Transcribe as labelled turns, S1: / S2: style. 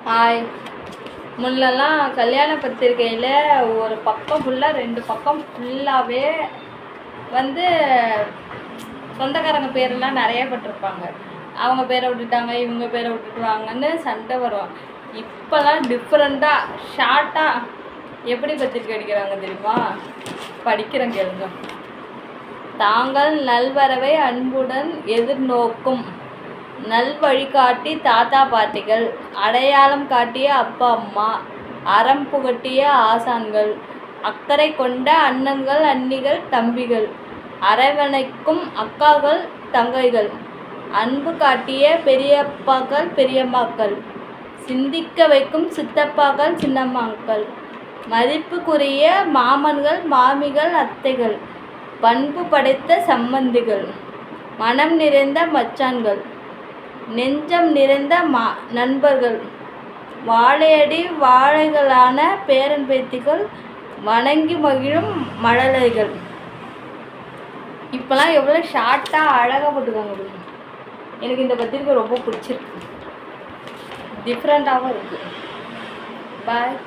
S1: Hi. முன்னெல்லாம் கல்யாண பத்திரிக்கையில் ஒரு பக்கம் ஃபுல்லாக 2 பக்கம் ஃபுல்லாகவே வந்து சொந்தக்காரங்க பேரெல்லாம் நிறைய பட்டிருப்பாங்க. அவங்க பேரை விட்டுட்டாங்க, இவங்க பேரை விட்டுட்டுவாங்கன்னு சண்டை வரும். இப்போல்லாம் டிஃப்ரெண்ட்டாக ஷார்ட்டாக எப்படி பத்திரிக்கை அடிக்கிறாங்க தெரியுமா? படிக்கிறேன் கேளுங்க. தாங்கள் நல்வரவை அன்புடன் எதிர்நோக்கும் நல் வழிகாட்டி தாத்தா பாட்டிகள், அடையாளம் காட்டிய அப்பா அம்மா, அறம் புகட்டிய ஆசான்கள், அக்கறை கொண்ட அண்ணன்கள் அண்ணிகள் தம்பிகள், அரவணைக்கும் அக்காக்கள் தங்கைகள், அன்பு காட்டிய பெரியப்பாக்கள் பெரியம்மாக்கள், சிந்திக்க வைக்கும் சித்தப்பாக்கள் சின்னம்மாக்கள், மதிப்புக்குரிய மாமன்கள் மாமிகள் அத்தைகள், பண்பு படைத்த சம்பந்திகள், மனம் நிறைந்த மச்சான்கள், நெஞ்சம் நிறைந்த நண்பர்கள், வாழையடி வாழைகளான பேரன் பேத்திகள், வணங்கி மகிழும் மழலைகள். இப்போலாம் எவ்வளோ ஷார்ட்டாக அழகாக போட்டுக்காங்க. எனக்கு இந்த பத்திரிக்கை ரொம்ப பிடிச்சிருக்கு, டிஃப்ரெண்ட்டாகவும் இருக்குது. பாய்.